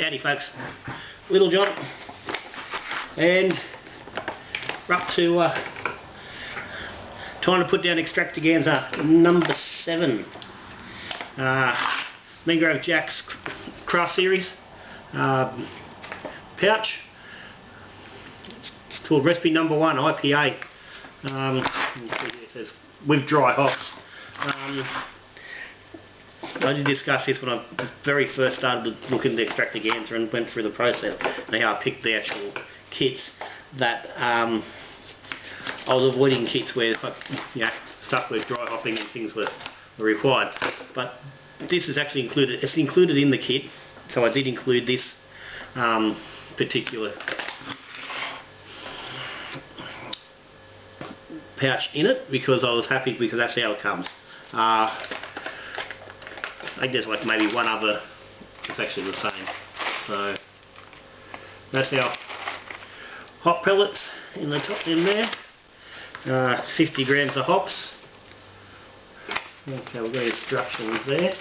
Howdy folks, Little John, and we're up to trying to put down Extractaganza number 7, Mangrove Jack's Craft Series pouch. It's called Recipe No.1 IPA. It says with dry hops. I did discuss this when I very first started to look into Extractaganza and went through the process and how I picked the actual kits, that I was avoiding kits where stuff with dry hopping and things were required. But this is actually included, it's included in the kit, so I did include this particular pouch in it because I was happy, because that's how it comes. I think there's like maybe one other, it's actually the same. So that's our hop pellets in the top in there. 50 grams of hops. Okay, we've got instructions there.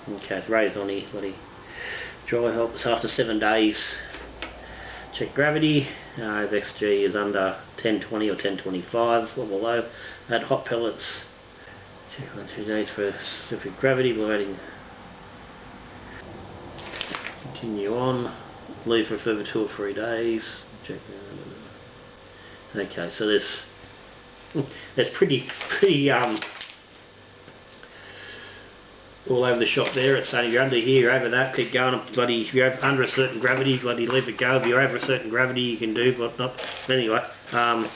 Okay, it's raised on here, bloody dry hops after 7 days. Check gravity. If XG is under 1020 or 1025 or below. Add hot pellets. Check on 2 days for specific gravity. We're adding. Continue on. Leave for a further 2 or 3 days. Check. Okay, so there's pretty all over the shop there. It's saying you're under here, over that, keep going. Bloody, if you're under a certain gravity, bloody leave it go. If you're over a certain gravity, you can do, but not. Anyway, got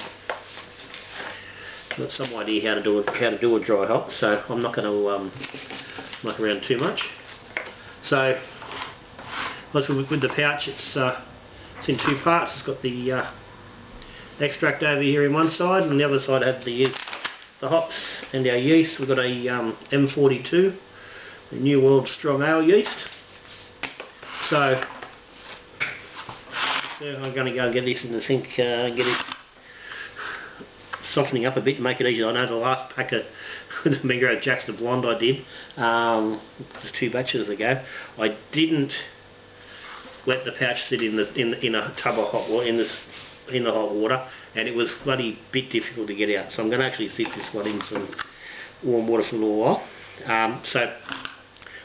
some idea how to do a dry hop, so I'm not going to muck around too much. So, with the pouch, it's in 2 parts. It's got the extract over here in one side, and on the other side I have the hops and our yeast. We've got a M42. The New World Strong Ale yeast. So I'm going to go and get this in the sink, get it softening up a bit, make it easier. I know the last pack of the Mangrove Jacks, the blonde I did, just 2 batches ago, I didn't let the pouch sit in a tub of hot water, in the hot water, and it was bloody bit difficult to get out. So I'm going to actually sit this one in some warm water for a little while. So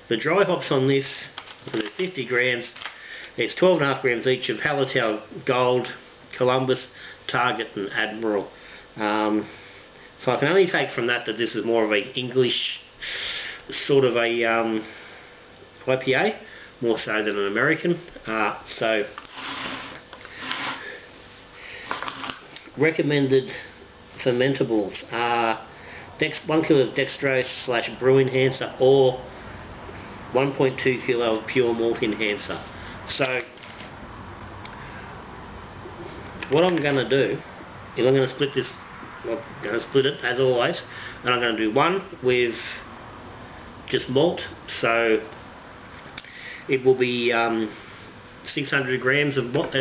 the dry hops on this, so there's 50 grams, it's 12.5 grams each of Hallertau Gold, Columbus, Target and Admiral. So I can only take from that this is more of a English sort of a IPA, more so than an American. So recommended fermentables are 1 kilo of dextrose / brew enhancer or 1.2 kilo of pure malt enhancer. So what I'm going to do is I'm going to split this. I'm going to split it as always, and I'm going to do one with just malt. So it will be 600 grams of malt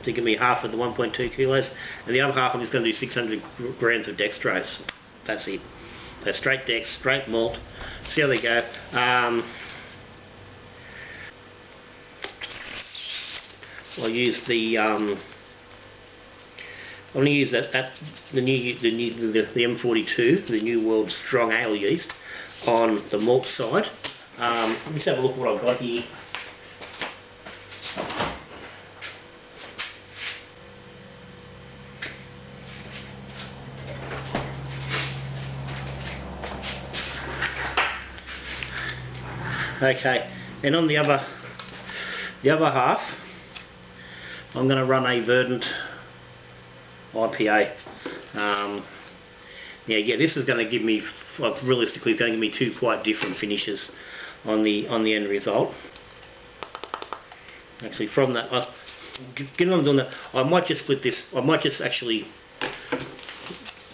to give me half of the 1.2 kilos, and the other half I'm just going to do 600 grams of dextrose. That's it. That's straight dex, straight malt. See how they go. I'll use the I'm going to use the M42, the New World Strong Ale yeast, on the malt side. Let me just have a look at what I've got here. Okay, and on the other half, I'm going to run a Verdant IPA. Yeah, this is going to give me, well, realistically, it's going to give me 2 quite different finishes on the end result. Actually, from that, getting on doing that, I might just split this. I might just actually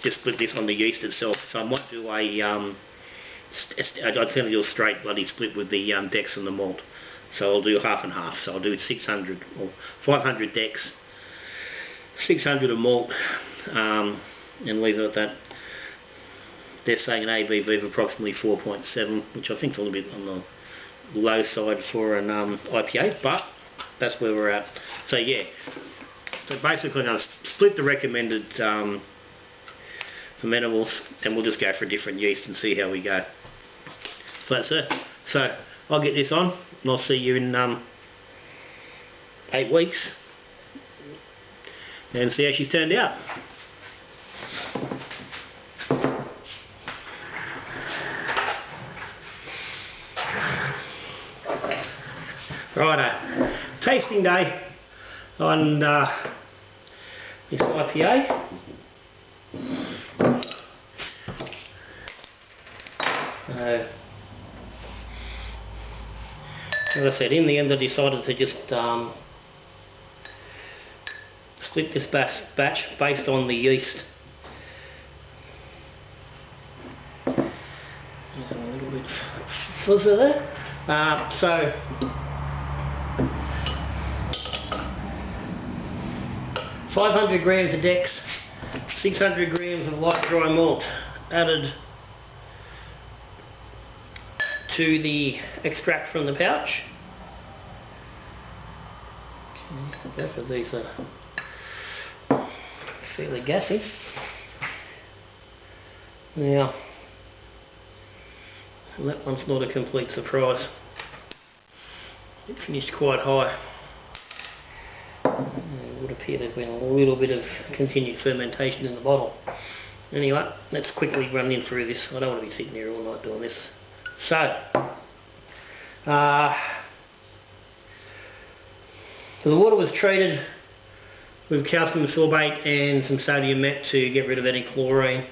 just split this on the yeast itself. So I might do a I'd tend to do a straight bloody split with the dex and the malt. So I'll do half and half. So I'll do 600 or 500 dex, 600 of malt, and leave it at that. they're saying an ABV of approximately 4.7, which I think is a little bit on the low side for an IPA, but that's where we're at. So yeah, so basically I'm going to split the recommended fermentables, and we'll just go for a different yeast and see how we go. So that's it. So I'll get this on, and I'll see you in 8 weeks, and see how she's turned out. Righto, tasting day on this IPA. As I said, in the end I decided to just split this batch based on the yeast. A little bit fuzzy there. So 500 grams of Dex, 600 grams of light dry malt added to the extract from the pouch. Okay, both of these are fairly gassy. Now, that one's not a complete surprise. It finished quite high. It would appear there's been a little bit of continued fermentation in the bottle. Anyway, let's quickly run in through this. I don't want to be sitting here all night doing this. So, the water was treated with calcium sorbate and some sodium met to get rid of any chlorine.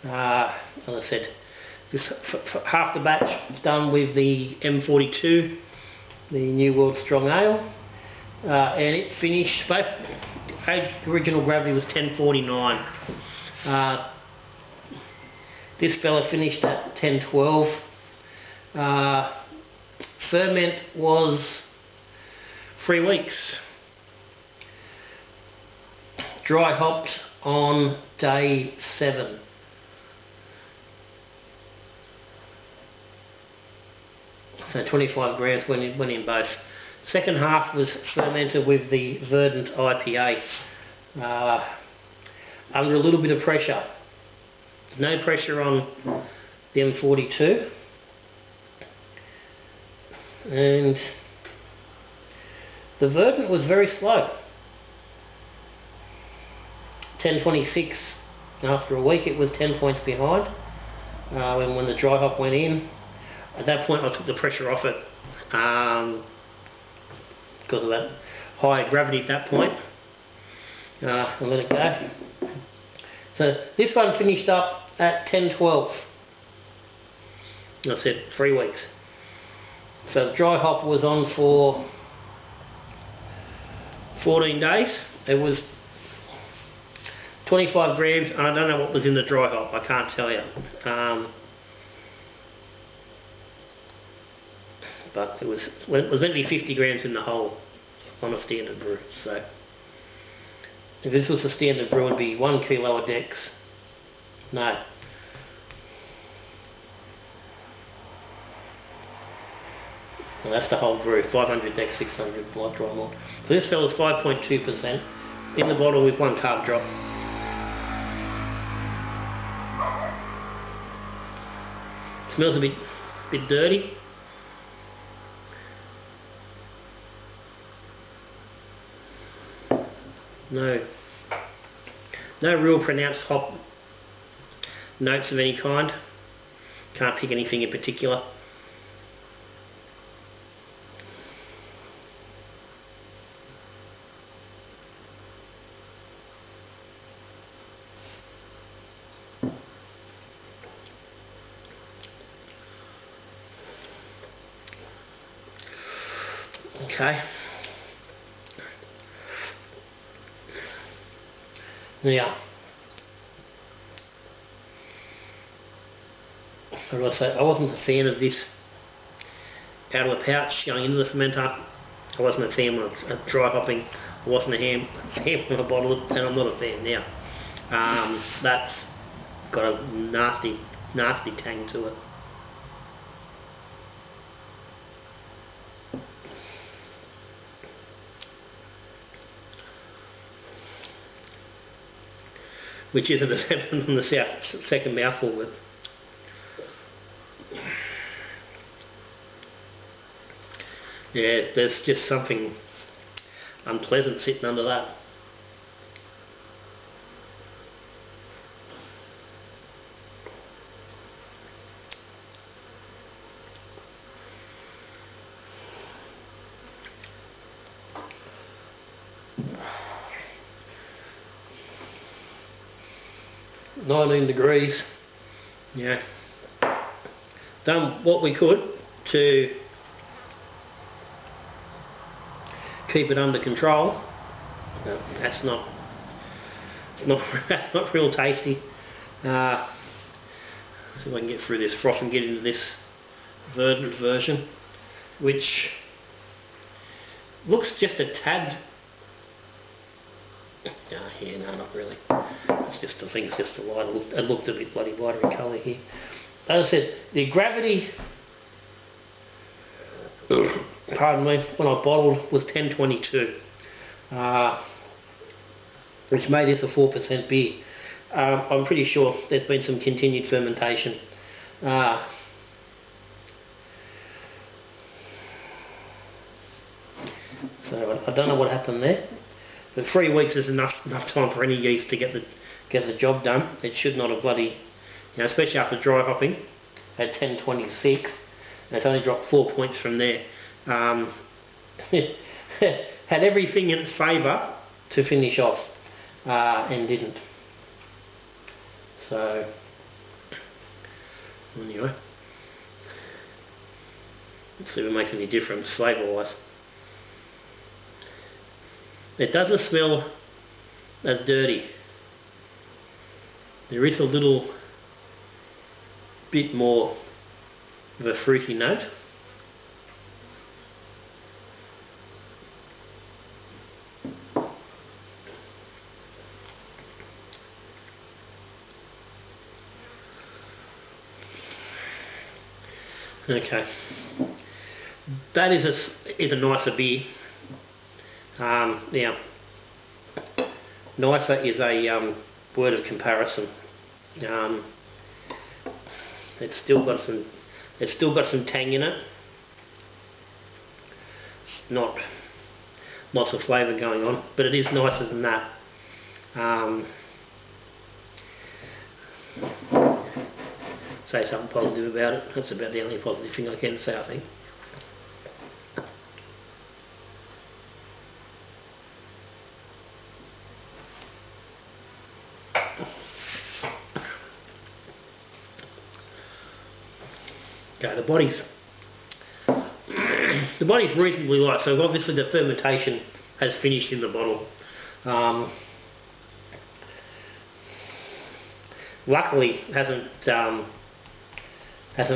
As I said, this half the batch is done with the M42, the New World Strong Ale, and it finished, both original gravity was 1049. This fella finished at 1012. Ferment was 3 weeks. Dry hopped on day 7. So 25 grams went in both. Second half was fermented with the Verdant IPA under a little bit of pressure. No pressure on the M42, and the Verdant was very slow. 1026. After a week it was 10 points behind when the dry hop went in. At that point I took the pressure off it because of that high gravity at that point, and let it go. So this one finished up at 1012. I said 3 weeks. So the dry hop was on for 14 days. It was 25 grams, and I don't know what was in the dry hop, I can't tell you. But it was meant to be 50 grams in the whole on a standard brew. So if this was a standard brew, it would be 1 kilo of Dex. No. And that's the whole brew, 500 Dex, 600 light dry malt. So this fella's 5.2% in the bottle with 1 carb drop. Smells a bit dirty. No real pronounced hop notes of any kind. Can't pick anything in particular. Okay. Now, as I say, I wasn't a fan of this out of the pouch going into the fermenter. I wasn't a fan of dry hopping. I wasn't a fan when I bottled it, and I'm not a fan now. That's got a nasty nasty tang to it. Which isn't as evident from the second mouthful with. Yeah, there's just something unpleasant sitting under that. $19. Yeah. Done what we could to keep it under control. That's not not real tasty. See if I can get through this froth and get into this verdant version, which looks just a tad. Yeah, no, not really. It's just, I think it's just a light. It looked a bit bloody lighter in colour here. As I said, the gravity, pardon me, when I bottled was 1022, which made this a 4% beer. I'm pretty sure there's been some continued fermentation. So I don't know what happened there, but 3 weeks is enough time for any yeast to get the job done. It should not have bloody, especially after dry hopping at 1026, and it's only dropped 4 points from there. It had everything in its favour to finish off, and didn't. So anyway, let's see if it makes any difference flavour wise. It doesn't smell as dirty. There is a little bit more of a fruity note. Okay, that is a nicer beer. Now, nicer is a word of comparison. It's still got some tang in it. Not lots of flavour going on, but it is nicer than that. Say something positive about it. That's about the only positive thing I can say, I think. Okay, the body's reasonably light, so obviously the fermentation has finished in the bottle. Luckily, hasn't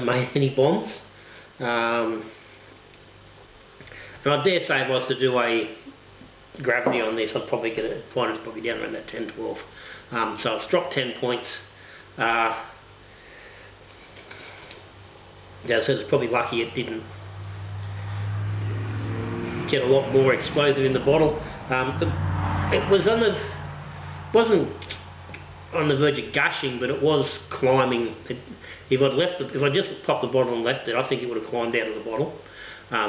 made any bombs. And I dare say if I was to do a gravity on this, I'd probably find it's probably down around that 10-12. So it's dropped 10 points. Yeah, so it's probably lucky it didn't get a lot more explosive in the bottle. It wasn't on the verge of gushing, but it was climbing. If I just popped the bottle and left it, I think it would have climbed out of the bottle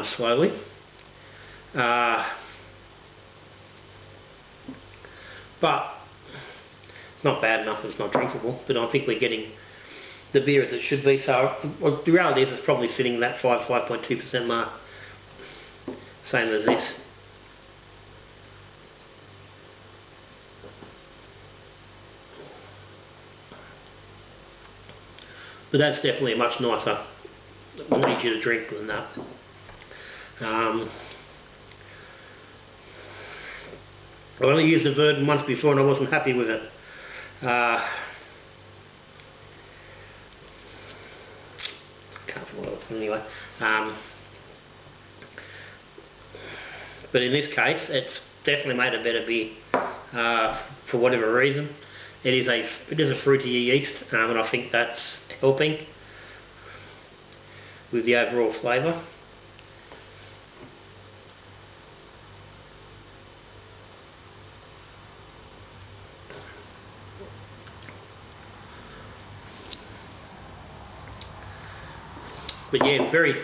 slowly. But it's not bad enough. It's not drinkable. But I think we're getting the beer as it should be. So the reality is it's probably sitting at that 5.2% mark, same as this. But that's definitely a much nicer, easier to drink than that. I only used the Verdant once before and I wasn't happy with it. Can't remember what it was anyway. But in this case, it's definitely made a better beer for whatever reason. It is a fruity yeast, and I think that's helping with the overall flavour. But yeah, very,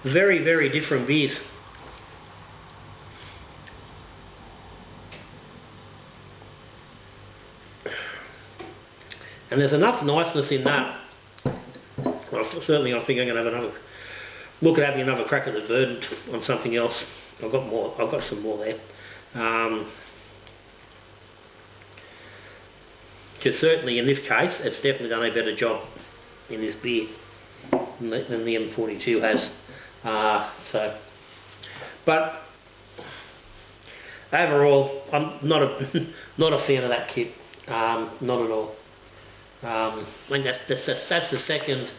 very, very different beers. And there's enough niceness in that. Well, certainly I think I'm going to have look at having another crack at the Verdant on something else. I've got some more there. Because certainly in this case, it's definitely done a better job in this beer than the M42 has. But overall, I'm not a fan of that kit. Not at all. I think that's the second.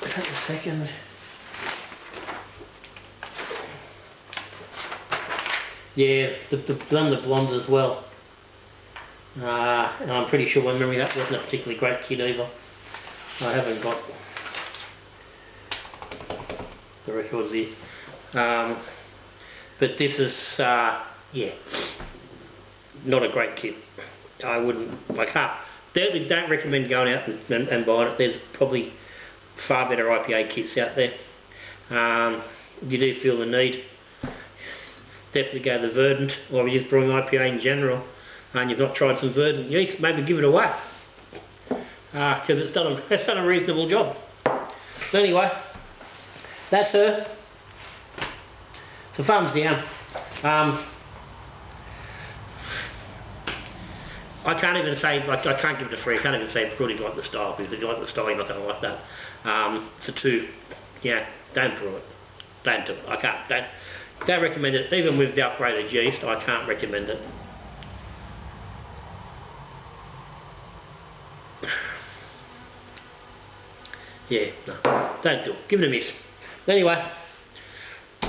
Is that the second? Yeah, the blonde as well. And I'm pretty sure my memory that wasn't a particularly great kit either. I haven't got the records there. But this is yeah, not a great kit. I definitely don't recommend going out and buying it. There's probably far better IPA kits out there. If you do feel the need, definitely go to the Verdant, or if you're just brewing IPA in general and you've not tried some Verdant yeast, maybe give it away, because it's done a reasonable job. But anyway, that's her. So thumbs down. I can't even say, like, I can't give it a 3. I can't even say it's really like the style, because if you like the style, you're not going to like that. It's a 2. Yeah, don't brew it. Don't do it. I can't. Don't recommend it. Even with the upgraded yeast, I can't recommend it. Yeah, no, don't do it. Give it a miss. Anyway,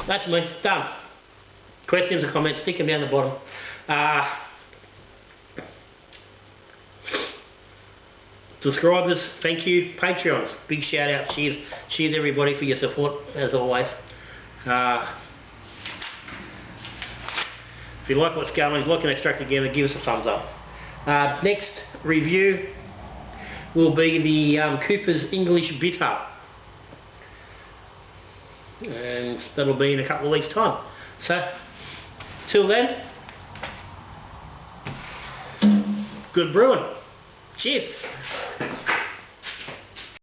that's me. Done. Questions or comments, stick them down the bottom. Subscribers, thank you. Patreons, big shout out. Cheers everybody for your support, as always. If you like what's going on, if you like an Extractaganza, give us a thumbs up. Next review will be the Cooper's English Bitter. And that'll be in a couple of weeks' time. So, till then, good brewing. Cheers.